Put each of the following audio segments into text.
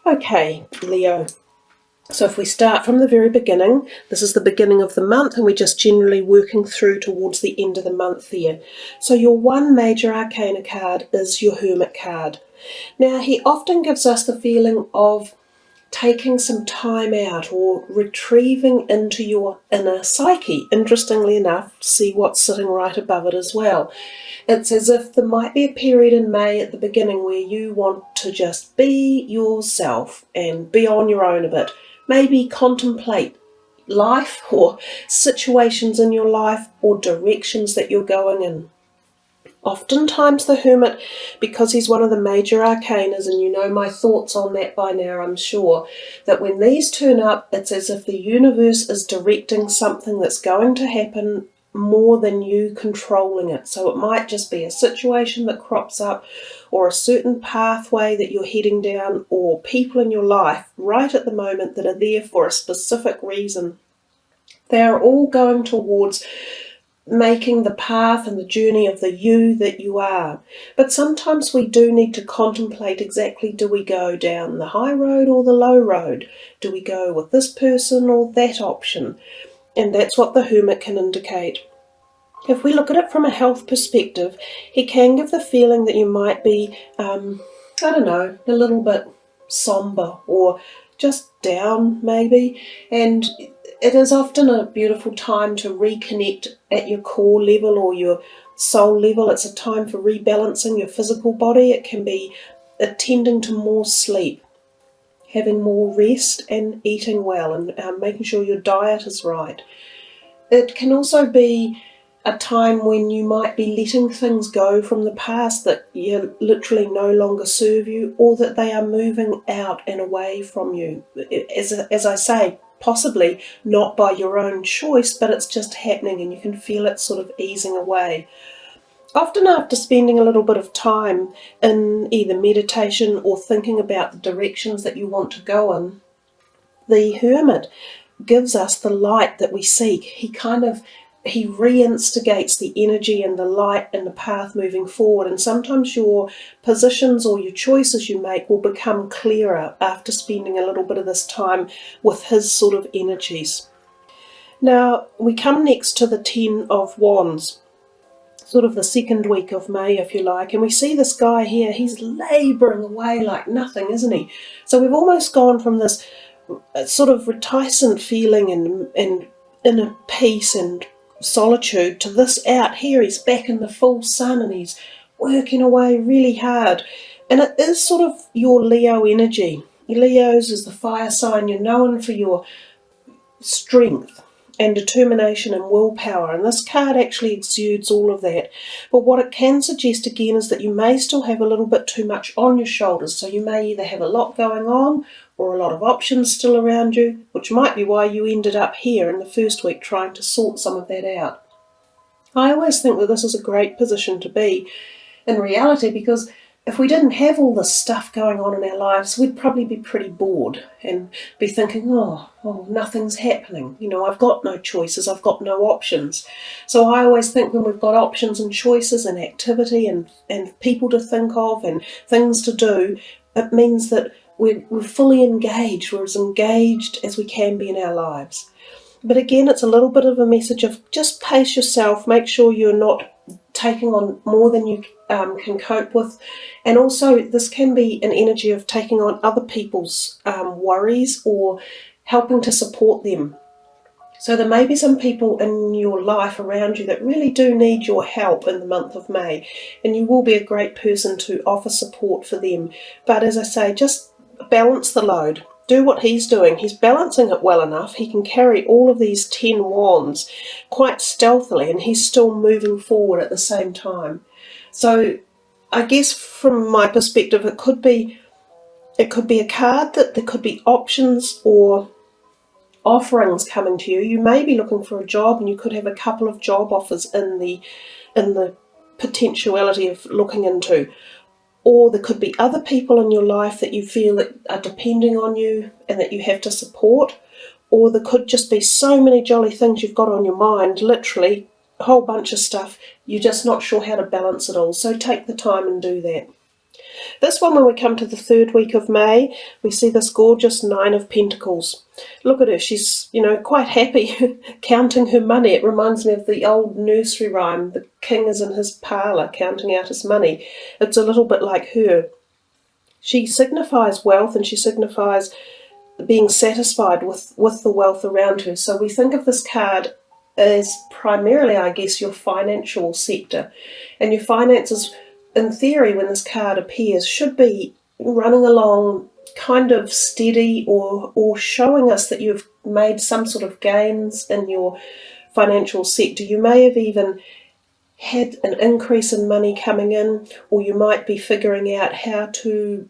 Okay, Leo. So if we start from the very beginning, this is the beginning of the month and we're just generally working through towards the end of the month there. So your one major arcana card is your Hermit card. Now he often gives us the feeling of taking some time out or retrieving into your inner psyche. Interestingly enough, see what's sitting right above it as well. It's as if there might be a period in May at the beginning where you want to just be yourself and be on your own a bit. Maybe contemplate life or situations in your life or directions that you're going in. Oftentimes the Hermit, because he's one of the major arcanas, and you know my thoughts on that by now, I'm sure, that when these turn up, it's as if the universe is directing something that's going to happen more than you controlling it. So it might just be a situation that crops up, or a certain pathway that you're heading down, or people in your life right at the moment that are there for a specific reason. They are all going towards making the path and the journey of the you that you are. But sometimes we do need to contemplate exactly, do we go down the high road or the low road? Do we go with this person or that option? And that's what the Hermit can indicate. If we look at it from a health perspective, he can give the feeling that you might be, I don't know, a little bit somber or just down maybe. And it is often a beautiful time to reconnect at your core level or your soul level. It's a time for rebalancing your physical body. It can be attending to more sleep, having more rest and eating well, and making sure your diet is right. It can also be a time when you might be letting things go from the past that you literally no longer serve you, or that they are moving out and away from you. As I say, possibly not by your own choice, but it's just happening and you can feel it sort of easing away. Often after spending a little bit of time in either meditation or thinking about the directions that you want to go in, the Hermit gives us the light that we seek. He reinstigates the energy and the light and the path moving forward, and sometimes your positions or your choices you make will become clearer after spending a little bit of this time with his sort of energies. Now we come next to the 10 of Wands, sort of the second week of May if you like, and we see this guy here, he's labouring away like nothing, isn't he? So we've almost gone from this sort of reticent feeling and inner peace and solitude to this out here. He's back in the full sun and he's working away really hard, and it is sort of your Leo energy. Leo's is the fire sign. You're known for your strength and determination and willpower, and this card actually exudes all of that. But what it can suggest again is that you may still have a little bit too much on your shoulders, so you may either have a lot going on or a lot of options still around you, which might be why you ended up here in the first week trying to sort some of that out. I always think that this is a great position to be in reality, because if we didn't have all this stuff going on in our lives, we'd probably be pretty bored and be thinking, oh, nothing's happening. You know, I've got no choices, I've got no options. So I always think when we've got options and choices and activity and people to think of and things to do, it means that we're fully engaged. We're as engaged as we can be in our lives. But again, it's a little bit of a message of just pace yourself, make sure you're not taking on more than you can cope with. And also this can be an energy of taking on other people's worries or helping to support them. So there may be some people in your life around you that really do need your help in the month of May, and you will be a great person to offer support for them. But as I say, just balance the load. Do what he's doing. He's balancing it well enough. He can carry all of these 10 wands quite stealthily, and he's still moving forward at the same time. So I guess from my perspective, it could be a card that there could be options or offerings coming to you. You may be looking for a job, and you could have a couple of job offers in the potentiality of looking into. Or there could be other people in your life that you feel that are depending on you and that you have to support. Or there could just be so many jolly things you've got on your mind, literally a whole bunch of stuff. You're just not sure how to balance it all. So take the time and do that. This one, when we come to the 3rd week of May, we see this gorgeous 9 of Pentacles. Look at her, she's, you know, quite happy counting her money. It reminds me of the old nursery rhyme, the king is in his parlour counting out his money. It's a little bit like her. She signifies wealth, and she signifies being satisfied with the wealth around her. So we think of this card as primarily, I guess, your financial sector. And your finances, in theory, when this card appears, should be running along kind of steady, or showing us that you've made some sort of gains in your financial sector. You may have even had an increase in money coming in, or you might be figuring out how to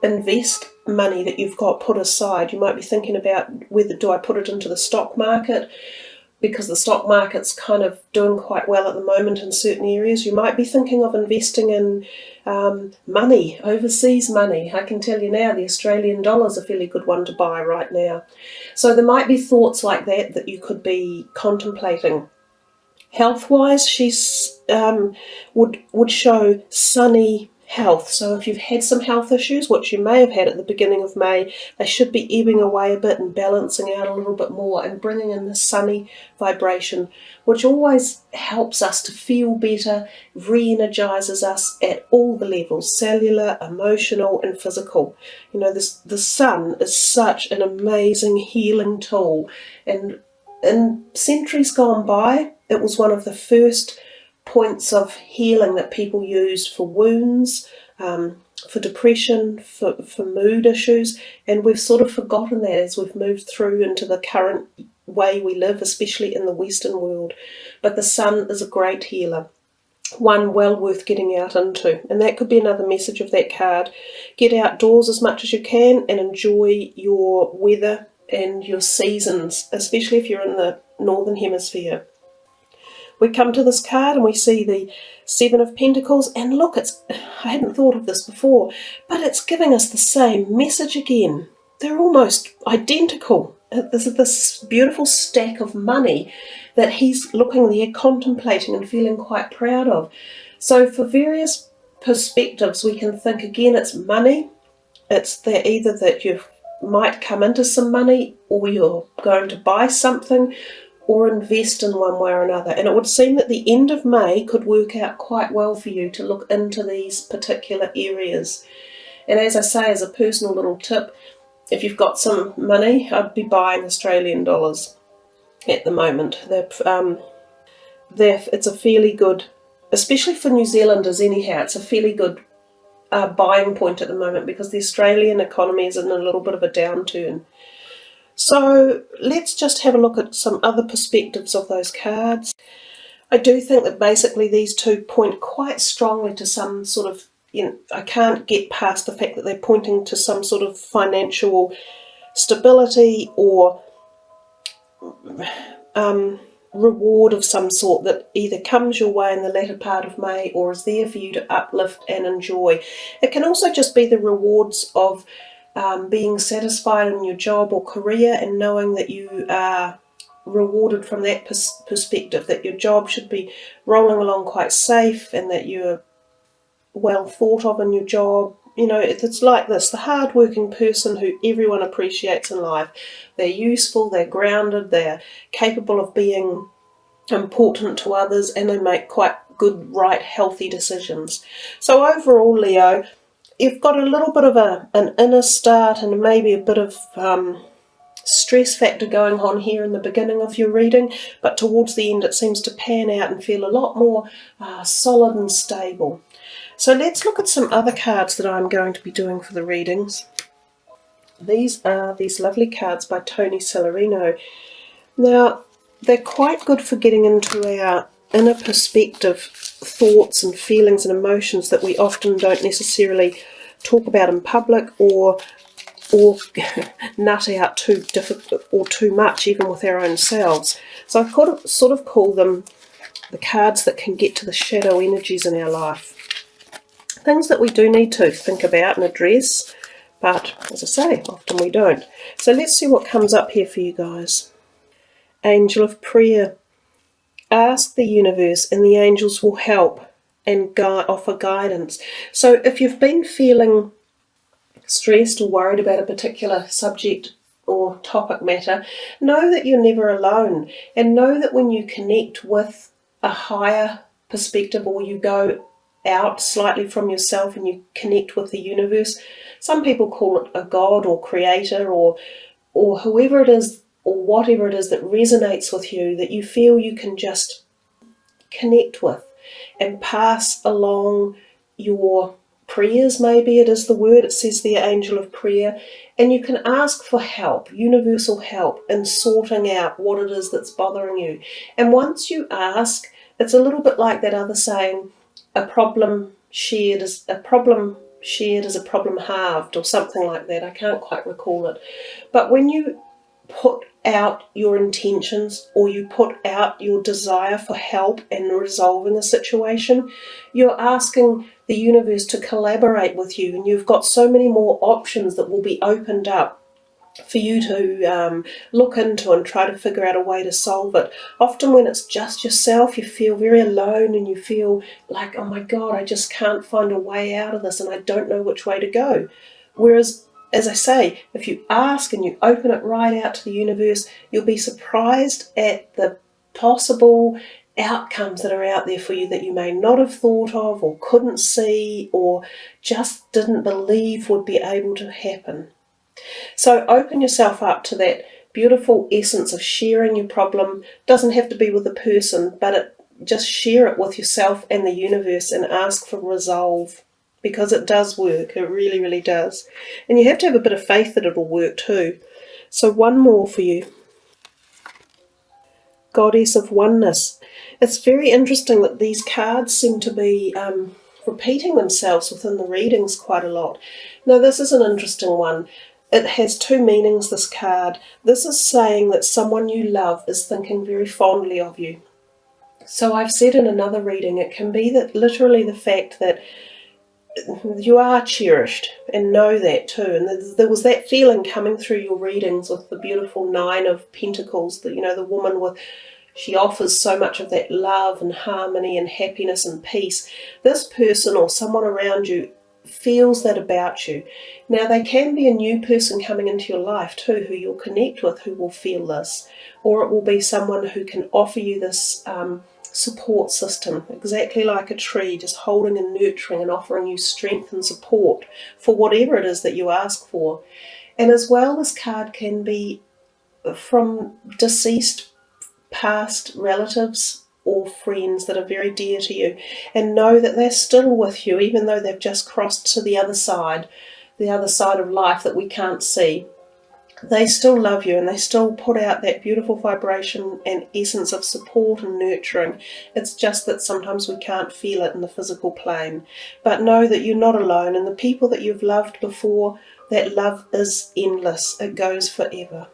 invest money that you've got put aside. You might be thinking about, whether do I put it into the stock market, because the stock market's kind of doing quite well at the moment in certain areas. You might be thinking of investing in money, overseas money. I can tell you now, the Australian dollar's a fairly good one to buy right now. So there might be thoughts like that that you could be contemplating. Health-wise, she's would show sunny health. So if you've had some health issues, which you may have had at the beginning of May, they should be ebbing away a bit and balancing out a little bit more, and bringing in the sunny vibration, which always helps us to feel better, re-energizes us at all the levels, cellular, emotional and physical. You know, the sun is such an amazing healing tool, and in centuries gone by, it was one of the first points of healing that people used for wounds, for depression, for mood issues, and we've sort of forgotten that as we've moved through into the current way we live, especially in the Western world. But the sun is a great healer, one well worth getting out into, and that could be another message of that card. Get outdoors as much as you can and enjoy your weather and your seasons, especially if you're in the Northern Hemisphere. We come to this card and we see the 7 of Pentacles, and look, I hadn't thought of this before, but it's giving us the same message again. They're almost identical. There's this beautiful stack of money that he's looking there, contemplating and feeling quite proud of. So for various perspectives, we can think again, it's money. It's either that you might come into some money, or you're going to buy something, or invest in one way or another. And it would seem that the end of May could work out quite well for you to look into these particular areas. And as I say, as a personal little tip, if you've got some money, I'd be buying Australian dollars at the moment. It's a fairly good, especially for New Zealanders anyhow, it's a fairly good buying point at the moment, because the Australian economy is in a little bit of a downturn. So let's just have a look at some other perspectives of those cards. I do think that basically these two point quite strongly to some sort of, I can't get past the fact that they're pointing to some sort of financial stability or reward of some sort that either comes your way in the latter part of May or is there for you to uplift and enjoy. It can also just be the rewards of being satisfied in your job or career, and knowing that you are rewarded from that perspective, that your job should be rolling along quite safe and that you're well thought of in your job. You know, it's like this, the hard-working person who everyone appreciates in life. They're useful, they're grounded, they're capable of being important to others, and they make quite good, right, healthy decisions. So overall, Leo, you've got a little bit of an inner start and maybe a bit of stress factor going on here in the beginning of your reading, but towards the end it seems to pan out and feel a lot more solid and stable. So let's look at some other cards that I'm going to be doing for the readings. These are these lovely cards by Tony Salarino. Now, they're quite good for getting into our inner perspective thoughts and feelings and emotions that we often don't necessarily talk about in public, or nut out too difficult or too much even with our own selves. So I sort of call them the cards that can get to the shadow energies in our life. Things that we do need to think about and address, but as I say, often we don't. So let's see what comes up here for you guys. Angel of Prayer. Ask the universe and the angels will help and offer guidance. So if you've been feeling stressed or worried about a particular subject or topic matter, know that you're never alone, and know that when you connect with a higher perspective, or you go out slightly from yourself and you connect with the universe, some people call it a God or creator or whoever it is or whatever it is that resonates with you, that you feel you can just connect with and pass along your prayers, maybe it is the word, it says the angel of prayer, and you can ask for help, universal help, in sorting out what it is that's bothering you. And once you ask, it's a little bit like that other saying, a problem shared is a problem halved, or something like that. I can't quite recall it. But when you put out your intentions, or you put out your desire for help in resolving a situation, you're asking the universe to collaborate with you, and you've got so many more options that will be opened up for you to look into and try to figure out a way to solve it. Often when it's just yourself, you feel very alone and you feel like, oh my God, I just can't find a way out of this and I don't know which way to go. Whereas, as I say, if you ask and you open it right out to the universe, you'll be surprised at the possible outcomes that are out there for you that you may not have thought of, or couldn't see, or just didn't believe would be able to happen. So open yourself up to that beautiful essence of sharing your problem. Doesn't have to be with a person, but just share it with yourself and the universe, and ask for resolve, because it does work. It really, really does. And you have to have a bit of faith that it'll work too. So one more for you. Goddess of Oneness. It's very interesting that these cards seem to be repeating themselves within the readings quite a lot. Now this is an interesting one. It has two meanings, this card. This is saying that someone you love is thinking very fondly of you. So I've said in another reading, it can be that literally the fact that you are cherished, and know that too. And there was that feeling coming through your readings with the beautiful Nine of Pentacles, that, you know, the woman with, she offers so much of that love and harmony and happiness and peace. This person or someone around you feels that about you. Now they can be a new person coming into your life too, who you'll connect with, who will feel this, or it will be someone who can offer you this support system, exactly like a tree, just holding and nurturing and offering you strength and support for whatever it is that you ask for. And as well, this card can be from deceased past relatives or friends that are very dear to you, and know that they're still with you, even though they've just crossed to the other side of life that we can't see. They still love you, and they still put out that beautiful vibration and essence of support and nurturing. It's just that sometimes we can't feel it in the physical plane. But know that you're not alone, and the people that you've loved before, that love is endless. It goes forever.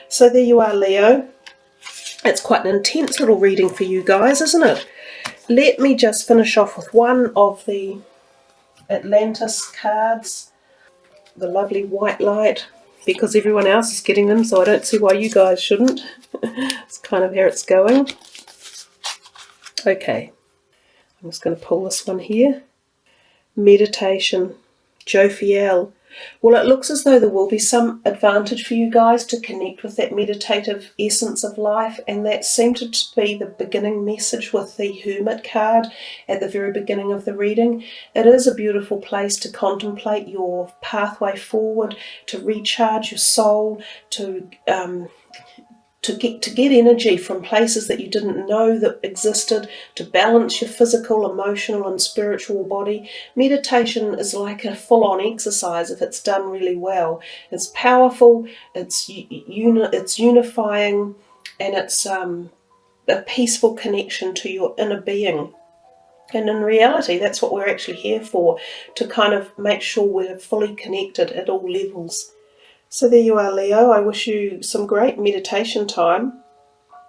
So there you are, Leo. It's quite an intense little reading for you guys, isn't it? Let me just finish off with one of the Atlantis cards, the lovely white light, because everyone else is getting them, so I don't see why you guys shouldn't. It's kind of how it's going. Okay, I'm just going to pull this one here. Meditation, Jophiel. Well, it looks as though there will be some advantage for you guys to connect with that meditative essence of life, and that seemed to be the beginning message with the Hermit card at the very beginning of the reading. It is a beautiful place to contemplate your pathway forward, to recharge your soul, to get energy from places that you didn't know that existed, to balance your physical, emotional and spiritual body. Meditation is like a full-on exercise if it's done really well. It's powerful, it's unifying, and it's a peaceful connection to your inner being. And in reality, that's what we're actually here for, to kind of make sure we're fully connected at all levels. So there you are, Leo. I wish you some great meditation time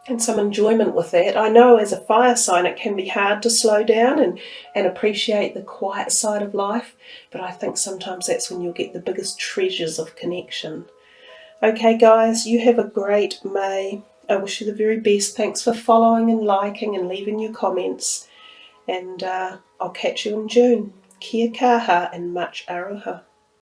and some enjoyment with that. I know as a fire sign it can be hard to slow down and appreciate the quiet side of life, but I think sometimes that's when you'll get the biggest treasures of connection. Okay guys, you have a great May. I wish you the very best. Thanks for following and liking and leaving your comments. and I'll catch you in June. Kia kaha and much aroha.